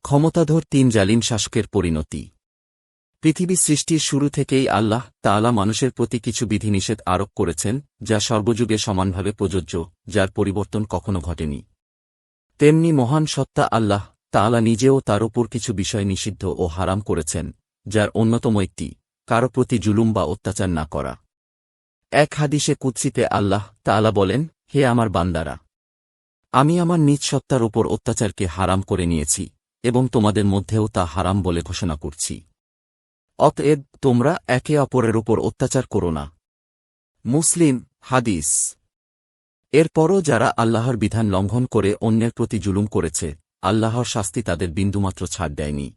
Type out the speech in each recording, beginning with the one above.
ক্ষমতাধর তিন জালিম শাসকের পরিণতি। পৃথিবী সৃষ্টির শুরু থেকেই আল্লাহ তাআলা মানুষের প্রতি কিছু বিধিনিষেধ আরোপ করেছেন, যা সর্বযুগে সমানভাবে প্রযোজ্য, যার পরিবর্তন কখনো ঘটেনি। তেমনি মহান সত্তা আল্লাহ তাআলা নিজেও তার ওপর কিছু বিষয় নিষিদ্ধ ও হারাম করেছেন, যার অন্যতম একটি কারো প্রতি জুলুম বা অত্যাচার না করা। এক হাদিসে কুদসিতে আল্লাহ তাআলা বলেন, হে আমার বান্দারা, আমি আমার নিজ সত্তার ওপর অত্যাচারকে হারাম করে নিয়েছি এবং তোমাদের মধ্যেও তা হারাম বলে ঘোষণা করছি। অতএব তোমরা একে অপরের উপর অত্যাচার করো না। মুসলিম হাদিস। এরপরও যারা আল্লাহর বিধান লঙ্ঘন করে অন্যের প্রতি জুলুম করেছে, আল্লাহর শাস্তি তাদের বিন্দুমাত্র ছাড় দেয়নি।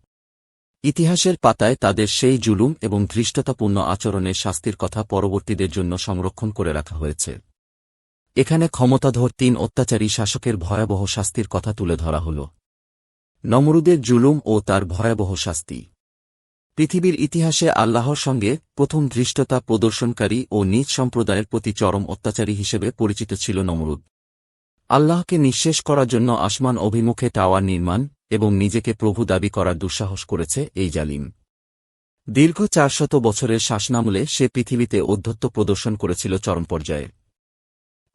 ইতিহাসের পাতায় তাদের সেই জুলুম এবং ধৃষ্টতাপূর্ণ আচরণের শাস্তির কথা পরবর্তীদের জন্য সংরক্ষণ করে রাখা হয়েছে। এখানে ক্ষমতাধর তিন অত্যাচারী শাসকের ভয়াবহ শাস্তির কথা তুলে ধরা হল। নমরুদের জুলুম ও তার ভয়াবহ শাস্তি। পৃথিবীর ইতিহাসে আল্লাহর সঙ্গে প্রথম ধৃষ্টতা প্রদর্শনকারী ও নিজ সম্প্রদায়ের প্রতি চরম অত্যাচারী হিসেবে পরিচিত ছিল নমরুদ। আল্লাহকে নিঃশেষ করার জন্য আসমান অভিমুখে টাওয়ার নির্মাণ এবং নিজেকে প্রভু দাবি করার দুঃসাহস করেছে এই জালিম। দীর্ঘ 400 বছরের শাসনামলে সে পৃথিবীতে ঔদ্ধত্য প্রদর্শন করেছিল চরম পর্যায়ে।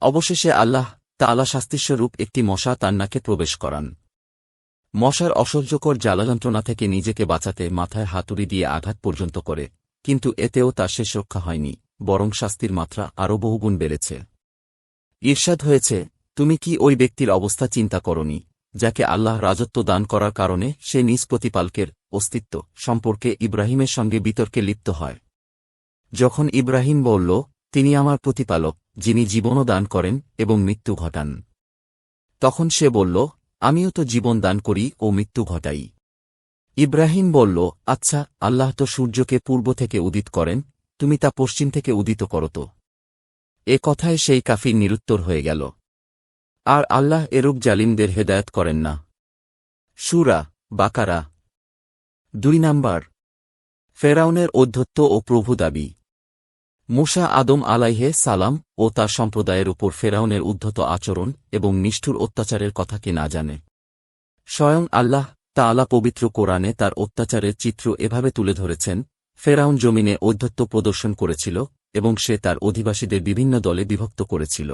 অবশেষে আল্লাহ তাআলা শাস্তিস্বরূপ একটি মশা তার নাকে প্রবেশ করান। মশার অসহ্যকর জ্বালাযন্ত্রণা থেকে নিজেকে বাঁচাতে মাথায় হাতুড়ি দিয়ে আঘাত পর্যন্ত করে, কিন্তু এতেও তার শেষ রক্ষা হয়নি, বরং শাস্তির মাত্রা আরও বহুগুণ বেড়েছে। ঈর্ষাদ হয়েছে, তুমি কি ওই ব্যক্তির অবস্থা চিন্তা করনি, যাকে আল্লাহ রাজত্ব দান করার কারণে সে নিজ প্রতিপালকের অস্তিত্ব সম্পর্কে ইব্রাহিমের সঙ্গে বিতর্কে লিপ্ত হয়। যখন ইব্রাহিম বলল, তিনি আমার প্রতিপালক, যিনি জীবনও দান করেন এবং মৃত্যু ঘটান, তখন সে বলল, আমিও তো জীবন দান করি ও মৃত্যু ঘটাই। ইব্রাহিম বলল, আচ্ছা, আল্লাহ তো সূর্যকে পূর্ব থেকে উদিত করেন, তুমি তা পশ্চিম থেকে উদিত করো তো। এ কথায় সেই কাফির নিরুত্তর হয়ে গেল। আর আল্লাহ এরূপ জালিমদের হেদায়েত করেন না। সূরা বাকারা 2 নাম্বার। ফেরাউনের ঔদ্ধত্য ও প্রভু দাবি। মূসা আদম আলাইহে সালাম ও তার সম্প্রদায়ের উপর ফেরাউনের উদ্ধত আচরণ এবং নিষ্ঠুর অত্যাচারের কথা কি না জানে? স্বয়ং আল্লাহ তাআলা পবিত্র কোরআনে তার অত্যাচারের চিত্র এভাবে তুলে ধরেছেন, ফেরাউন জমিনে ঔদ্ধত্য প্রদর্শন করেছিল এবং সে তার অধিবাসীদের বিভিন্ন দলে বিভক্ত করেছিল।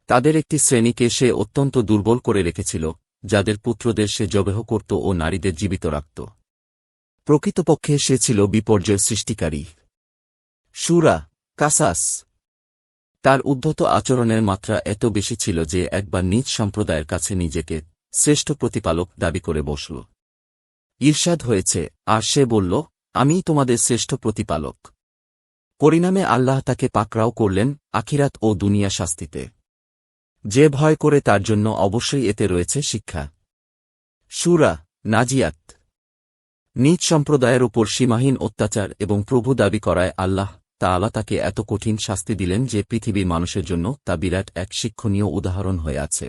তাদের একটি শ্রেণীকে সে অত্যন্ত দুর্বল করে রেখেছিল, যাদের পুত্রদের সে জবেহ করত ও নারীদের জীবিত রাখত। প্রকৃতপক্ষে সে ছিল বিপর্যয় সৃষ্টিকারী। সূরা কাসাস। তার উদ্ধত আচরণের মাত্রা এত বেশি ছিল যে একবার নিজ সম্প্রদায়ের কাছে নিজেকে শ্রেষ্ঠ প্রতিপালক দাবি করে বসল। ঈর্ষাদ হয়েছে, আর সে বলল, আমিই তোমাদের শ্রেষ্ঠ প্রতিপালক। পরিণামে আল্লাহ তাকে পাকড়াও করলেন আখিরাত ও দুনিয়া শাস্তিতে। যে ভয় করে তার জন্য অবশ্যই এতে রয়েছে শিক্ষা। সূরা নাজিয়াত। নিজ সম্প্রদায়ের উপর সীমাহীন অত্যাচার এবং প্রভু দাবি করায় আল্লাহ তাআলা তাকে এত কঠিন শাস্তি দিলেন যে পৃথিবীর মানুষের জন্য তা বিরাট এক শিক্ষণীয় উদাহরণ হয়ে আছে।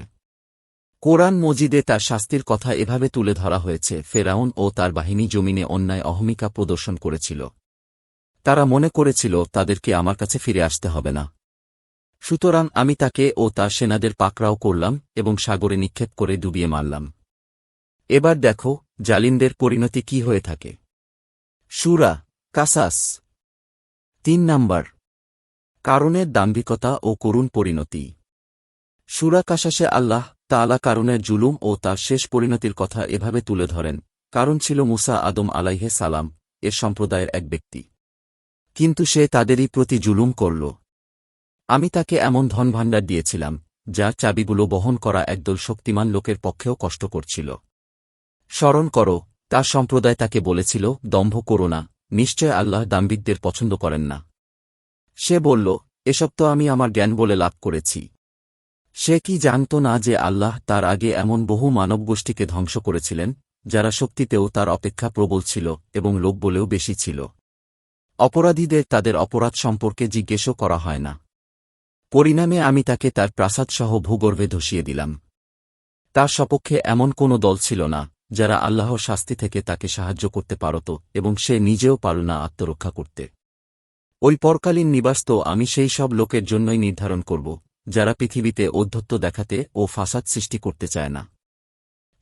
কোরআন মজিদে তার শাস্তির কথা এভাবে তুলে ধরা হয়েছে, ফেরাউন ও তার বাহিনী জমিনে অন্যায় অহমিকা প্রদর্শন করেছিল। তারা মনে করেছিল তাদেরকে আমার কাছে ফিরে আসতে হবে না, সুতরাং আমি তাকে ও তার সেনাদের পাকড়াও করলাম এবং সাগরে নিক্ষেপ করে ডুবিয়ে মারলাম। এবার দেখো জালিমদের পরিণতি কি হয়ে থাকে। সূরা কাসাস 3 নাম্বার। কারুনের দাম্ভিকতা ও করুণ পরিণতি। সূরা কাসাসে আল্লাহ তাআলা কারুনের জুলুম ও তার শেষ পরিণতির কথা এভাবে তুলে ধরেন, কারণ ছিল মূসা আদম আলাইহে সালাম এর সম্প্রদায়ের এক ব্যক্তি, কিন্তু সে তাদেরই প্রতি জুলুম করল। আমি তাকে এমন ধনভাণ্ডার দিয়েছিলাম, যার চাবিগুলো বহন করা একদল শক্তিমান লোকের পক্ষেও কষ্টকর ছিল। স্মরণ করো, তার সম্প্রদায় তাকে বলেছিল, দম্ভ করো না, নিশ্চয় আল্লাহ দাম্ভিকদের পছন্দ করেন না। সে বলল, এসব তো আমি আমার জ্ঞান বলে লাভ করেছি। সে কি জানত না যে আল্লাহ তার আগে এমন বহু মানবগোষ্ঠীকে ধ্বংস করেছিলেন, যারা শক্তিতেও তার অপেক্ষা প্রবল ছিল এবং লোক বলেও বেশি ছিল। অপরাধীদের তাদের অপরাধ সম্পর্কে জিজ্ঞেসও করা হয় না। পরিণামে আমি তাকে তার প্রাসাদসহ ভূগর্ভে ধসিয়ে দিলাম। তার সপক্ষে এমন কোনো দল ছিল না, যারা আল্লাহর শাস্তি থেকে তাকে সাহায্য করতে পারত, এবং সে নিজেও পারল না আত্মরক্ষা করতে। ওই পরকালীন নিবাস তো আমি সেই সব লোকের জন্যই নির্ধারণ করব, যারা পৃথিবীতে ঔদ্ধত্য দেখাতে ও ফাসাদ সৃষ্টি করতে চায় না।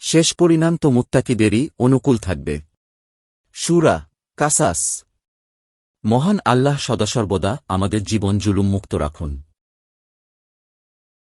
শেষ পরিণাম তো মুত্তাকিদেরই অনুকূল থাকবে। সূরা কাসাস। মহান আল্লাহ সদাসর্বদা আমাদের জীবন জুলুম মুক্ত রাখুন।